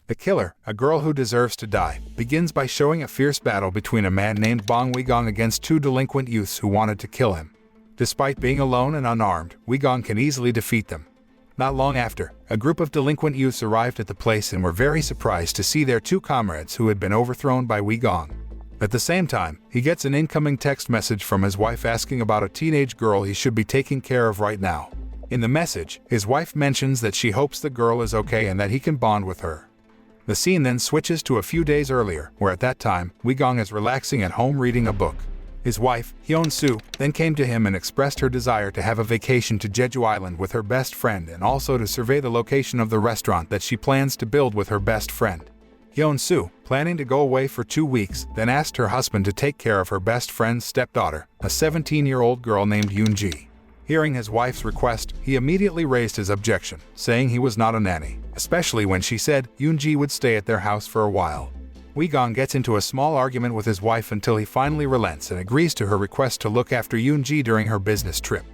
The killer, a girl who deserves to die, begins by showing a fierce battle between a man named Bong Wigong against two delinquent youths who wanted to kill him. Despite being alone and unarmed, Wigong can easily defeat them. Not long after, a group of delinquent youths arrived at the place and were very surprised to see their two comrades who had been overthrown by Wigong. At the same time, he gets an incoming text message from his wife asking about a teenage girl he should be taking care of right now. In the message, his wife mentions that she hopes the girl is okay and that he can bond with her. The scene then switches to a few days earlier, where at that time, Wigong is relaxing at home reading a book. His wife, Hyun-soo, then came to him and expressed her desire to have a vacation to Jeju Island with her best friend and also to survey the location of the restaurant that she plans to build with her best friend. Hyun-soo, planning to go away for 2 weeks, then asked her husband to take care of her best friend's stepdaughter, a 17-year-old girl named Yoon Ji. Hearing his wife's request, he immediately raised his objection, saying he was not a nanny, especially when she said Yoon Ji would stay at their house for a while. Wigong gets into a small argument with his wife until he finally relents and agrees to her request to look after Yoon Ji during her business trip.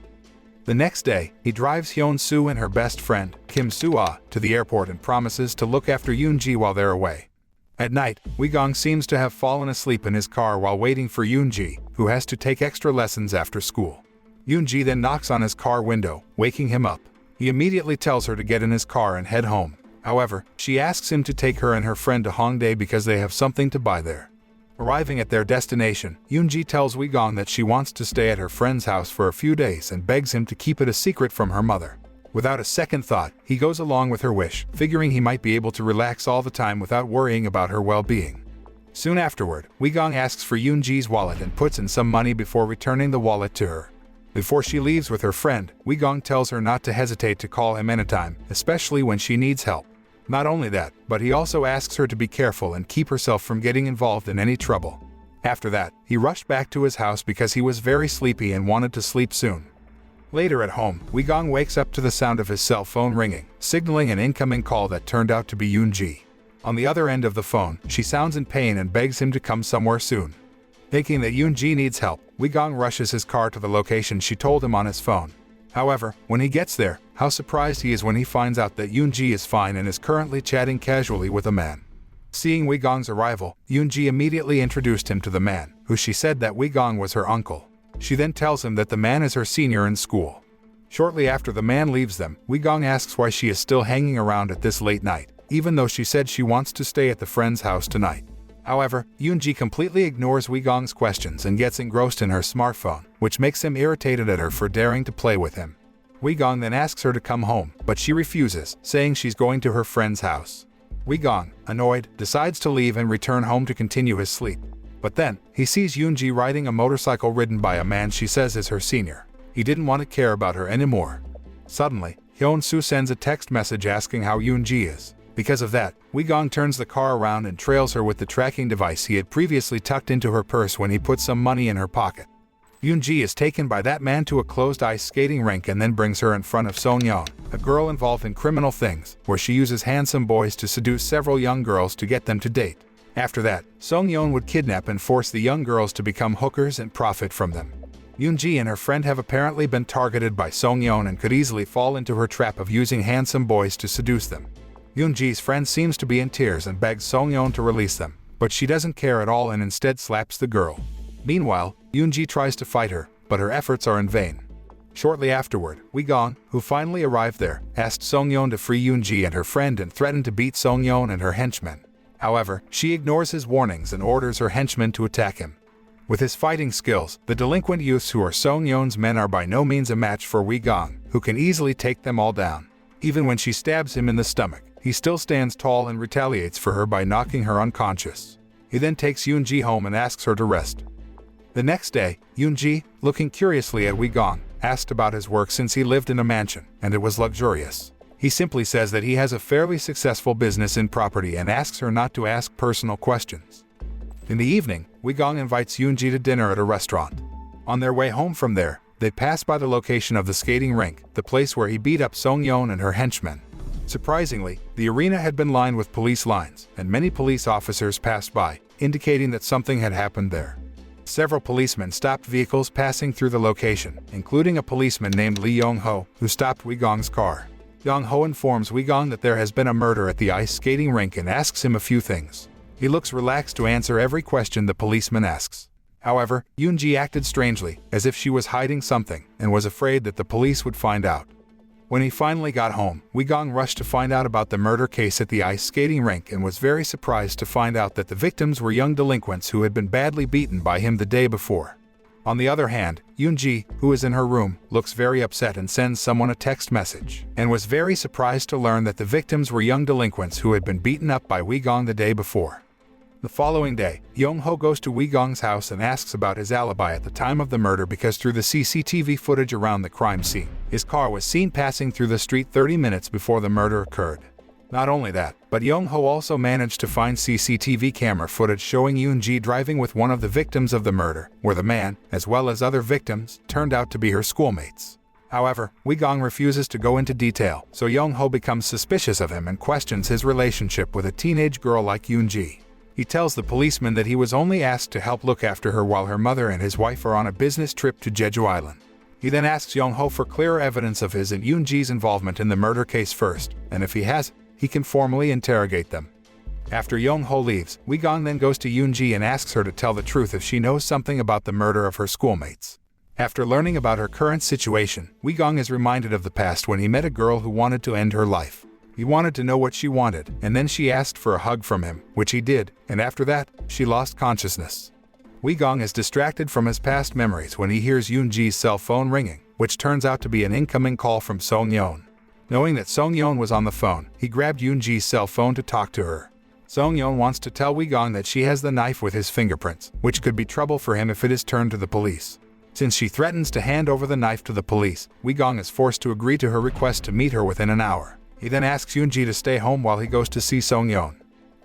The next day, he drives Hyun-soo and her best friend, Kim Soo-ah, to the airport and promises to look after Yoon Ji while they're away. At night, Wigong seems to have fallen asleep in his car while waiting for Yoon Ji, who has to take extra lessons after school. Yoon Ji then knocks on his car window, waking him up. He immediately tells her to get in his car and head home. However, she asks him to take her and her friend to Hongdae because they have something to buy there. Arriving at their destination, Yoon Ji tells Wigong that she wants to stay at her friend's house for a few days and begs him to keep it a secret from her mother. Without a second thought, he goes along with her wish, figuring he might be able to relax all the time without worrying about her well-being. Soon afterward, Wigong asks for Yoon Ji's wallet and puts in some money before returning the wallet to her. Before she leaves with her friend, Wigong tells her not to hesitate to call him anytime, especially when she needs help. Not only that, but he also asks her to be careful and keep herself from getting involved in any trouble. After that, he rushed back to his house because he was very sleepy and wanted to sleep soon. Later at home, Wigong wakes up to the sound of his cell phone ringing, signaling an incoming call that turned out to be Yoon Ji. On the other end of the phone, she sounds in pain and begs him to come somewhere soon. Thinking that Yoon Ji needs help, Wigong rushes his car to the location she told him on his phone. However, when he gets there, how surprised he is when he finds out that Yoon Ji is fine and is currently chatting casually with a man. Seeing Wigong's arrival, Yoon Ji immediately introduced him to the man, who she said that Wigong was her uncle. She then tells him that the man is her senior in school. Shortly after the man leaves them, Wigong asks why she is still hanging around at this late night, even though she said she wants to stay at the friend's house tonight. However, Yoon Ji completely ignores Wigong's questions and gets engrossed in her smartphone, which makes him irritated at her for daring to play with him. Wigong then asks her to come home, but she refuses, saying she's going to her friend's house. Wigong, annoyed, decides to leave and return home to continue his sleep. But then, he sees Yoon Ji riding a motorcycle ridden by a man she says is her senior. He didn't want to care about her anymore. Suddenly, Hyun-soo sends a text message asking how Yoon Ji is. Because of that, Wigong turns the car around and trails her with the tracking device he had previously tucked into her purse when he put some money in her pocket. Yoon Ji is taken by that man to a closed ice skating rink and then brings her in front of Song-yeon, a girl involved in criminal things, where she uses handsome boys to seduce several young girls to get them to date. After that, Song-yeon would kidnap and force the young girls to become hookers and profit from them. Yoon Ji and her friend have apparently been targeted by Song-yeon and could easily fall into her trap of using handsome boys to seduce them. Yoon Ji's friend seems to be in tears and begs Song-yeon to release them, but she doesn't care at all and instead slaps the girl. Meanwhile, Yoon Ji tries to fight her, but her efforts are in vain. Shortly afterward, Wigong, who finally arrived there, asked Song-yeon to free Yoon Ji and her friend and threatened to beat Song-yeon and her henchmen. However, she ignores his warnings and orders her henchmen to attack him. With his fighting skills, the delinquent youths who are Song-yeon's men are by no means a match for Wigong, who can easily take them all down. Even when she stabs him in the stomach, he still stands tall and retaliates for her by knocking her unconscious. He then takes Yoon Ji home and asks her to rest. The next day, Yoon Ji, looking curiously at Wigong, asked about his work since he lived in a mansion, and it was luxurious. He simply says that he has a fairly successful business in property and asks her not to ask personal questions. In the evening, Wigong invites Yoon Ji to dinner at a restaurant. On their way home from there, they pass by the location of the skating rink, the place where he beat up Song-yeon and her henchmen. Surprisingly, the arena had been lined with police lines, and many police officers passed by, indicating that something had happened there. Several policemen stopped vehicles passing through the location, including a policeman named Lee Yong-ho, who stopped Wigong's car. Young-ho informs Wi-gong that there has been a murder at the ice skating rink and asks him a few things. He looks relaxed to answer every question the policeman asks. However, Yoon Ji acted strangely, as if she was hiding something, and was afraid that the police would find out. When he finally got home, Wi-gong rushed to find out about the murder case at the ice skating rink and was very surprised to find out that the victims were young delinquents who had been badly beaten by him the day before. On the other hand, Yoon Ji, who is in her room, looks very upset and sends someone a text message, and was very surprised to learn that the victims were young delinquents who had been beaten up by Wi-gong the day before. The following day, Young-ho goes to Wi-gong's house and asks about his alibi at the time of the murder because through the CCTV footage around the crime scene, his car was seen passing through the street 30 minutes before the murder occurred. Not only that, but Young-ho also managed to find CCTV camera footage showing Yoon Ji driving with one of the victims of the murder, where the man, as well as other victims, turned out to be her schoolmates. However, Wi-gong refuses to go into detail, so Young-ho becomes suspicious of him and questions his relationship with a teenage girl like Yoon Ji. He tells the policeman that he was only asked to help look after her while her mother and his wife are on a business trip to Jeju Island. He then asks Young-ho for clearer evidence of his and Yoon Ji's involvement in the murder case first, and if he has, he can formally interrogate them. After Young-ho leaves, Wi-gong then goes to Yoon Ji and asks her to tell the truth if she knows something about the murder of her schoolmates. After learning about her current situation, Wi-gong is reminded of the past when he met a girl who wanted to end her life. He wanted to know what she wanted, and then she asked for a hug from him, which he did, and after that, she lost consciousness. Wi-gong is distracted from his past memories when he hears Yoon Ji's cell phone ringing, which turns out to be an incoming call from Song-yeon. Knowing that Song-yeon was on the phone, he grabbed Yoon Ji's cell phone to talk to her. Song-yeon wants to tell Wi-gong that she has the knife with his fingerprints, which could be trouble for him if it is turned to the police. Since she threatens to hand over the knife to the police, Wi-gong is forced to agree to her request to meet her within an hour. He then asks Yoon Ji to stay home while he goes to see Song-yeon.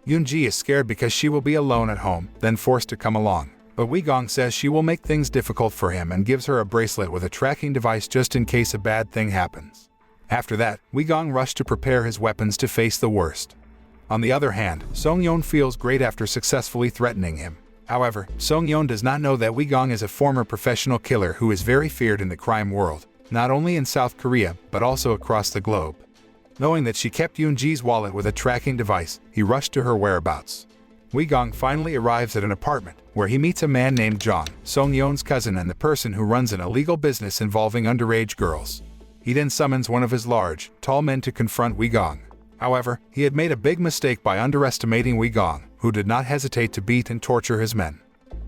Yoon Ji is scared because she will be alone at home, then forced to come along. But Wi-gong says she will make things difficult for him and gives her a bracelet with a tracking device just in case a bad thing happens. After that, Wi-gong rushed to prepare his weapons to face the worst. On the other hand, Song-yeon feels great after successfully threatening him. However, Song-yeon does not know that Wi-gong is a former professional killer who is very feared in the crime world, not only in South Korea, but also across the globe. Knowing that she kept Yoon Ji's wallet with a tracking device, he rushed to her whereabouts. Wi-gong finally arrives at an apartment, where he meets a man named Jong, Song-yeon's cousin and the person who runs an illegal business involving underage girls. He then summons one of his large, tall men to confront Wi-gong. However, he had made a big mistake by underestimating Wi-gong, who did not hesitate to beat and torture his men.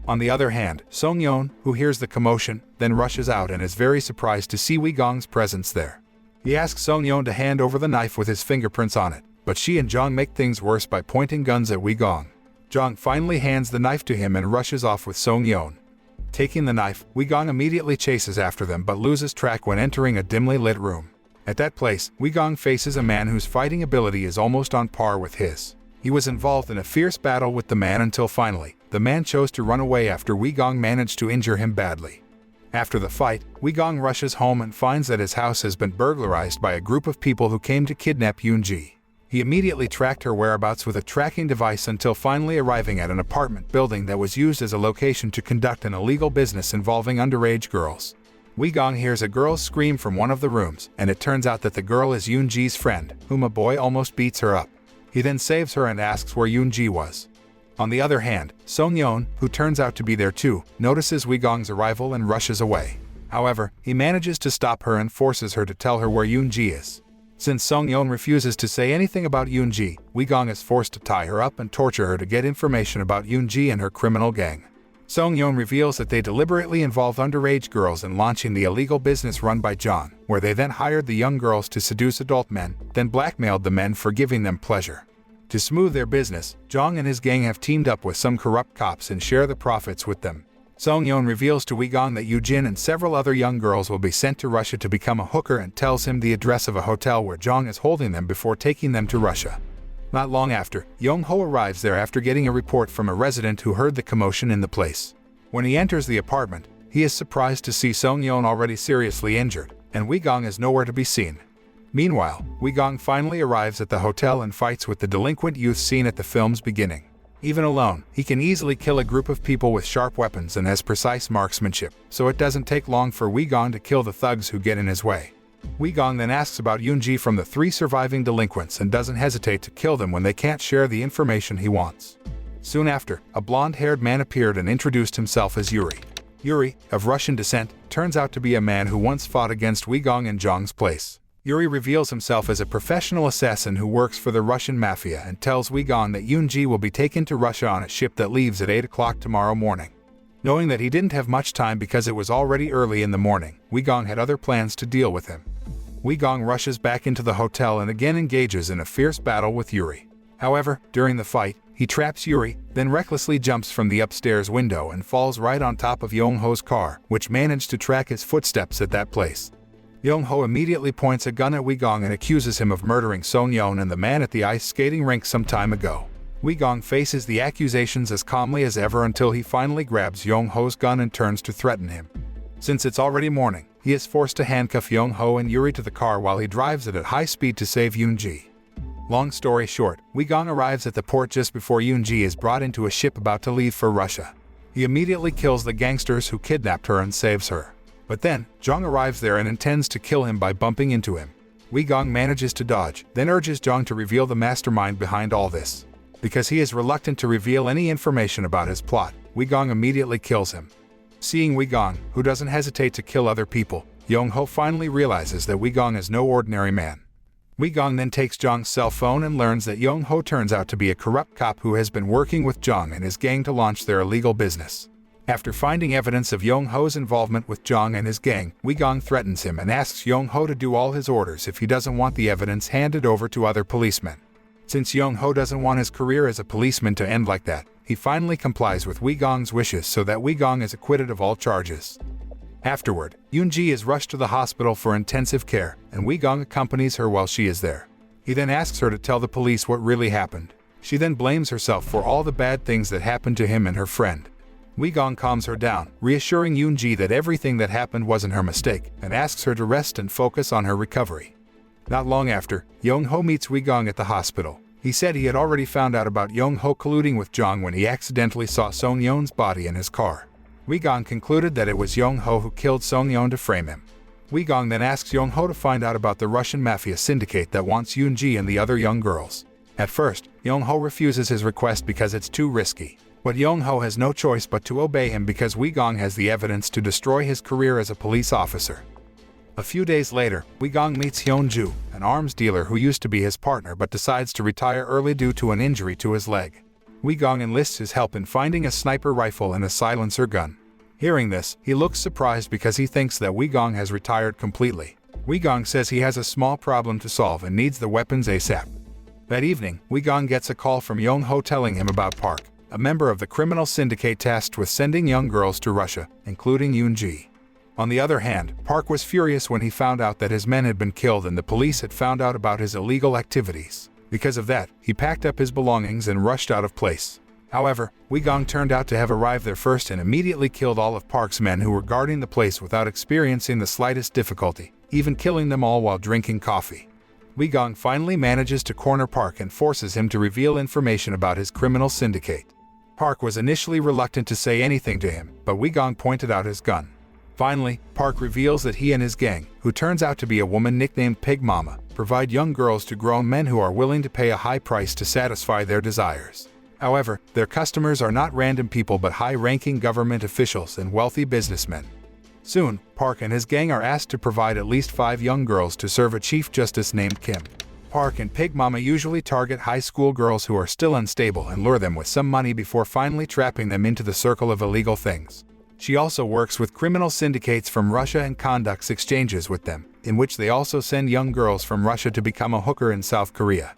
On the other hand, Song-yeon, who hears the commotion, then rushes out and is very surprised to see Wi-gong's presence there. He asks Song-yeon to hand over the knife with his fingerprints on it, but she and Jong make things worse by pointing guns at Wi-gong. Jong finally hands the knife to him and rushes off with Song-yeon. Taking the knife, Wi-gong immediately chases after them but loses track when entering a dimly lit room. At that place, Wi-gong faces a man whose fighting ability is almost on par with his. He was involved in a fierce battle with the man until finally, the man chose to run away after Wi-gong managed to injure him badly. After the fight, Wi-gong rushes home and finds that his house has been burglarized by a group of people who came to kidnap Yoon Ji. He immediately tracked her whereabouts with a tracking device until finally arriving at an apartment building that was used as a location to conduct an illegal business involving underage girls. Wi-gong hears a girl's scream from one of the rooms, and it turns out that the girl is Yoon Ji's friend, whom a boy almost beats her up. He then saves her and asks where Yoon Ji was. On the other hand, Song-yeon, who turns out to be there too, notices Wi-gong's arrival and rushes away. However, he manages to stop her and forces her to tell her where Yoon Ji is. Since Song-yeon refuses to say anything about Yoon Ji, Wi-gong is forced to tie her up and torture her to get information about Yoon Ji and her criminal gang. Song-yeon reveals that they deliberately involved underage girls in launching the illegal business run by Jong, where they then hired the young girls to seduce adult men, then blackmailed the men for giving them pleasure. To smooth their business, Jong and his gang have teamed up with some corrupt cops and share the profits with them. Song-yeon reveals to Wi-gong that Yoon-Jin and several other young girls will be sent to Russia to become a hooker and tells him the address of a hotel where Jong is holding them before taking them to Russia. Not long after, Young-ho arrives there after getting a report from a resident who heard the commotion in the place. When he enters the apartment, he is surprised to see Song-yeon already seriously injured, and Wi-gong is nowhere to be seen. Meanwhile, Wi-gong finally arrives at the hotel and fights with the delinquent youth seen at the film's beginning. Even alone, he can easily kill a group of people with sharp weapons and has precise marksmanship, so it doesn't take long for Wi-gong to kill the thugs who get in his way. Yoon then asks about Yoon Ji from the 3 surviving delinquents and doesn't hesitate to kill them when they can't share the information he wants. Soon after, a blonde-haired man appeared and introduced himself as Yuri. Yuri, of Russian descent, turns out to be a man who once fought against Yoon in Jong's place. Yuri reveals himself as a professional assassin who works for the Russian mafia and tells Yoon that Yoon Ji will be taken to Russia on a ship that leaves at 8 o'clock tomorrow morning. Knowing that he didn't have much time because it was already early in the morning, Yoon had other plans to deal with him. Yoon rushes back into the hotel and again engages in a fierce battle with Yuri. However, during the fight, he traps Yuri, then recklessly jumps from the upstairs window and falls right on top of Yoon-Ho's car, which managed to track his footsteps at that place. Yoon-Ho immediately points a gun at Yoon and accuses him of murdering Song-yeon and the man at the ice skating rink some time ago. Yoon faces the accusations as calmly as ever until he finally grabs Yoon-Ho's gun and turns to threaten him. Since it's already morning, he is forced to handcuff Yoon-Ho and Yuri to the car while he drives it at high speed to save Yoon Ji. Long story short, Yoon arrives at the port just before Yoon Ji is brought into a ship about to leave for Russia. He immediately kills the gangsters who kidnapped her and saves her. But then, Jong arrives there and intends to kill him by bumping into him. Yoon manages to dodge, then urges Jong to reveal the mastermind behind all this. Because he is reluctant to reveal any information about his plot, Yoon immediately kills him. Seeing Yoon, who doesn't hesitate to kill other people, Yoon-Ho finally realizes that Yoon is no ordinary man. Yoon then takes Jong's cell phone and learns that Yoon-Ho turns out to be a corrupt cop who has been working with Jong and his gang to launch their illegal business. After finding evidence of Yoon-Ho's involvement with Jong and his gang, Yoon threatens him and asks Yoon-Ho to do all his orders if he doesn't want the evidence handed over to other policemen. Since Yoon-Ho doesn't want his career as a policeman to end like that, he finally complies with Yoon's wishes so that Yoon is acquitted of all charges. Afterward, Yoon Ji is rushed to the hospital for intensive care, and Yoon accompanies her while she is there. He then asks her to tell the police what really happened. She then blames herself for all the bad things that happened to him and her friend. Yoon calms her down, reassuring Yoon Ji that everything that happened wasn't her mistake, and asks her to rest and focus on her recovery. Not long after, Yoon-Ho meets Yoon at the hospital. He said he had already found out about Yoon-Ho colluding with Jong when he accidentally saw Song-yeon's body in his car. Yoon concluded that it was Yoon-Ho who killed Song-yeon to frame him. Yoon then asks Yoon-Ho to find out about the Russian mafia syndicate that wants Yoon Ji and the other young girls. At first, Yoon-Ho refuses his request because it's too risky. But Yoon-Ho has no choice but to obey him because Yoon has the evidence to destroy his career as a police officer. A few days later, Yoon meets Yoon Ji, an arms dealer who used to be his partner but decides to retire early due to an injury to his leg. Yoon enlists his help in finding a sniper rifle and a silencer gun. Hearing this, he looks surprised because he thinks that Yoon has retired completely. Yoon says he has a small problem to solve and needs the weapons ASAP. That evening, Yoon gets a call from Yoon-Ho telling him about Park, a member of the criminal syndicate tasked with sending young girls to Russia, including Yoon Ji. On the other hand, Park was furious when he found out that his men had been killed and the police had found out about his illegal activities. Because of that, he packed up his belongings and rushed out of place. However, Yoon turned out to have arrived there first and immediately killed all of Park's men who were guarding the place without experiencing the slightest difficulty, even killing them all while drinking coffee. Yoon finally manages to corner Park and forces him to reveal information about his criminal syndicate. Park was initially reluctant to say anything to him, but Yoon pointed out his gun. Finally, Park reveals that he and his gang, who turns out to be a woman nicknamed Pig Mama, provide young girls to grown men who are willing to pay a high price to satisfy their desires. However, their customers are not random people but high-ranking government officials and wealthy businessmen. Soon, Park and his gang are asked to provide at least 5 young girls to serve a chief justice named Kim. Park and Pig Mama usually target high school girls who are still unstable and lure them with some money before finally trapping them into the circle of illegal things. She also works with criminal syndicates from Russia and conducts exchanges with them, in which they also send young girls from Russia to become a hooker in South Korea.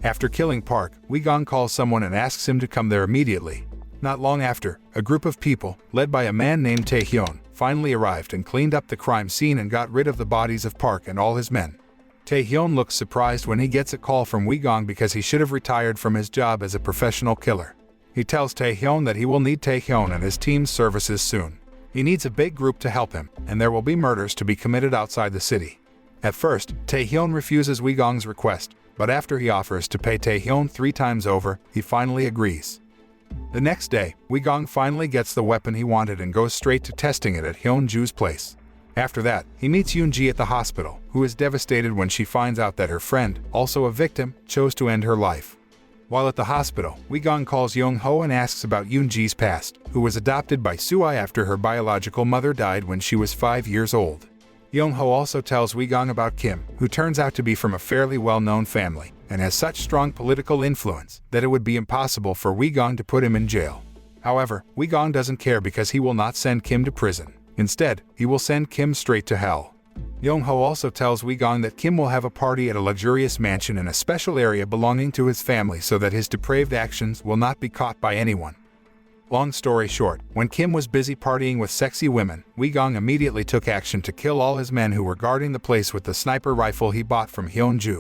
After killing Park, Yoon calls someone and asks him to come there immediately. Not long after, a group of people, led by a man named Tae-hyun, finally arrived and cleaned up the crime scene and got rid of the bodies of Park and all his men. Tae-hyun looks surprised when he gets a call from Yoon because he should have retired from his job as a professional killer. He tells Tae-hyun that he will need Tae-hyun and his team's services soon. He needs a big group to help him, and there will be murders to be committed outside the city. At first, Tae-hyun refuses Yoon's request, but after he offers to pay Tae-hyun 3 times over, he finally agrees. The next day, Yoon finally gets the weapon he wanted and goes straight to testing it at Hyun-Ju's place. After that, he meets Yoon Ji at the hospital, who is devastated when she finds out that her friend, also a victim, chose to end her life. While at the hospital, Wick calls Young-ho and asks about Yoon Ji's past, who was adopted by Soo-ah after her biological mother died when she was 5 years old. Young-ho also tells Wick about Kim, who turns out to be from a fairly well-known family, and has such strong political influence that it would be impossible for Wick to put him in jail. However, Wick doesn't care because he will not send Kim to prison. Instead, he will send Kim straight to hell. Young-ho also tells Wick that Kim will have a party at a luxurious mansion in a special area belonging to his family so that his depraved actions will not be caught by anyone. Long story short, when Kim was busy partying with sexy women, Wick immediately took action to kill all his men who were guarding the place with the sniper rifle he bought from Yoon Ji.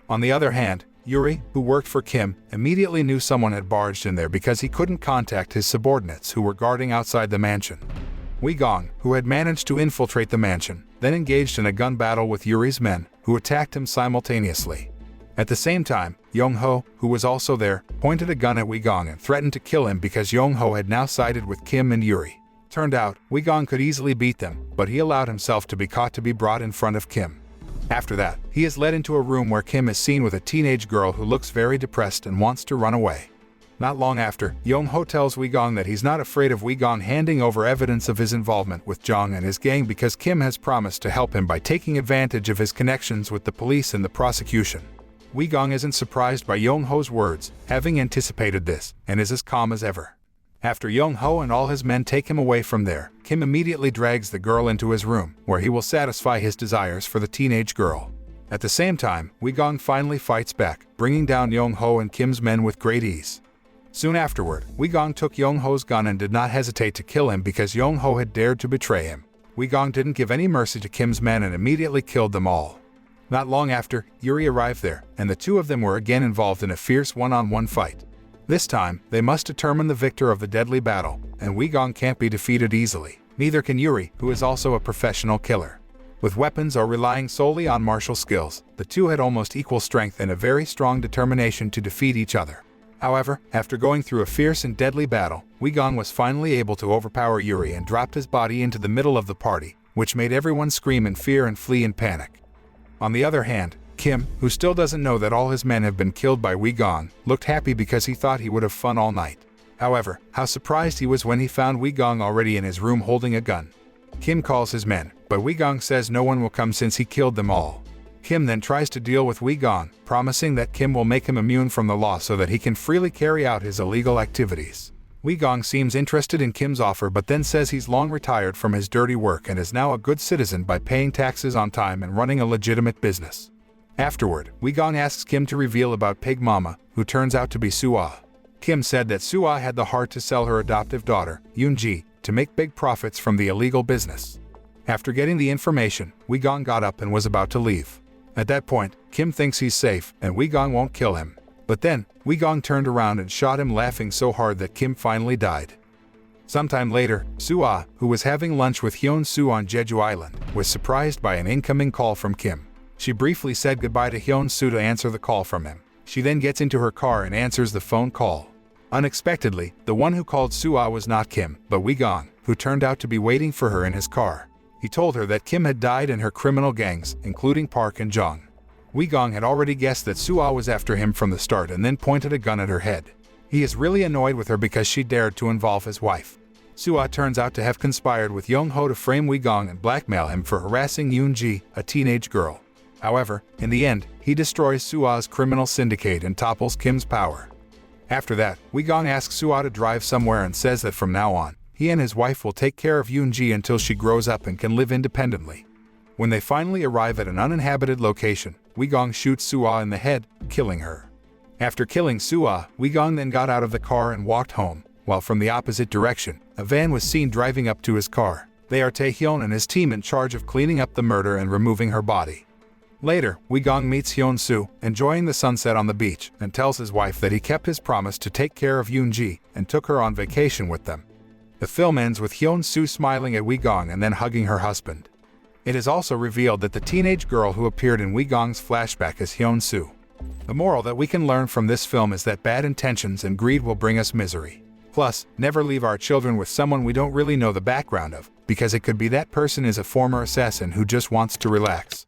On the other hand, Yuri, who worked for Kim, immediately knew someone had barged in there because he couldn't contact his subordinates who were guarding outside the mansion. Wick, who had managed to infiltrate the mansion, then engaged in a gun battle with Yuri's men, who attacked him simultaneously. At the same time, Young-ho, who was also there, pointed a gun at Wick and threatened to kill him because Young-ho had now sided with Kim and Yuri. Turned out, Wick could easily beat them, but he allowed himself to be caught to be brought in front of Kim. After that, he is led into a room where Kim is seen with a teenage girl who looks very depressed and wants to run away. Not long after, Young-ho tells Wick that he's not afraid of Wick handing over evidence of his involvement with Jong and his gang because Kim has promised to help him by taking advantage of his connections with the police and the prosecution. Wick isn't surprised by Young-ho's words, having anticipated this, and is as calm as ever. After Young-ho and all his men take him away from there, Kim immediately drags the girl into his room, where he will satisfy his desires for the teenage girl. At the same time, Wick finally fights back, bringing down Young-ho and Kim's men with great ease. Soon afterward, Wick took Young-ho's gun and did not hesitate to kill him because Young-ho had dared to betray him. Wick didn't give any mercy to Kim's men and immediately killed them all. Not long after, Yuri arrived there, and the two of them were again involved in a fierce one-on-one fight. This time, they must determine the victor of the deadly battle, and Wick can't be defeated easily. Neither can Yuri, who is also a professional killer. With weapons or relying solely on martial skills, the two had almost equal strength and a very strong determination to defeat each other. However, after going through a fierce and deadly battle, Wick was finally able to overpower Yuri and dropped his body into the middle of the party, which made everyone scream in fear and flee in panic. On the other hand, Kim, who still doesn't know that all his men have been killed by Wick, looked happy because he thought he would have fun all night. However, how surprised he was when he found Wick already in his room holding a gun. Kim calls his men, but Wick says no one will come since he killed them all. Kim then tries to deal with Wick, promising that Kim will make him immune from the law so that he can freely carry out his illegal activities. Wick seems interested in Kim's offer but then says he's long retired from his dirty work and is now a good citizen by paying taxes on time and running a legitimate business. Afterward, Wick asks Kim to reveal about Pig Mama, who turns out to be Soo-ah. Kim said that Soo-ah had the heart to sell her adoptive daughter, Yoon Ji, to make big profits from the illegal business. After getting the information, Wick got up and was about to leave. At that point, Kim thinks he's safe and Wick won't kill him. But then, Wick turned around and shot him, laughing so hard that Kim finally died. Sometime later, Soo-ah, who was having lunch with Hyun-soo on Jeju Island, was surprised by an incoming call from Kim. She briefly said goodbye to Hyun-soo to answer the call from him. She then gets into her car and answers the phone call. Unexpectedly, the one who called Soo-ah was not Kim, but Wick, who turned out to be waiting for her in his car. He told her that Kim had died in her criminal gangs, including Park and Jong. Wick had already guessed that Soo-ah was after him from the start and then pointed a gun at her head. He is really annoyed with her because she dared to involve his wife. Soo-ah turns out to have conspired with Young-ho to frame Wick and blackmail him for harassing Yoon Ji, a teenage girl. However, in the end, he destroys Soo-ah's criminal syndicate and topples Kim's power. After that, Wick asks Soo-ah to drive somewhere and says that from now on, he and his wife will take care of Yoon Ji until she grows up and can live independently. When they finally arrive at an uninhabited location, Wick shoots Soo-ah in the head, killing her. After killing Soo-ah, Wick then got out of the car and walked home, while from the opposite direction, a van was seen driving up to his car. They are Taehyun and his team in charge of cleaning up the murder and removing her body. Later, Wick meets Hyun-soo, enjoying the sunset on the beach, and tells his wife that he kept his promise to take care of Yoon Ji and took her on vacation with them. The film ends with Hyun-soo smiling at Wick and then hugging her husband. It is also revealed that the teenage girl who appeared in Wick-ong's flashback is Hyun-soo. The moral that we can learn from this film is that bad intentions and greed will bring us misery. Plus, never leave our children with someone we don't really know the background of, because it could be that person is a former assassin who just wants to relax.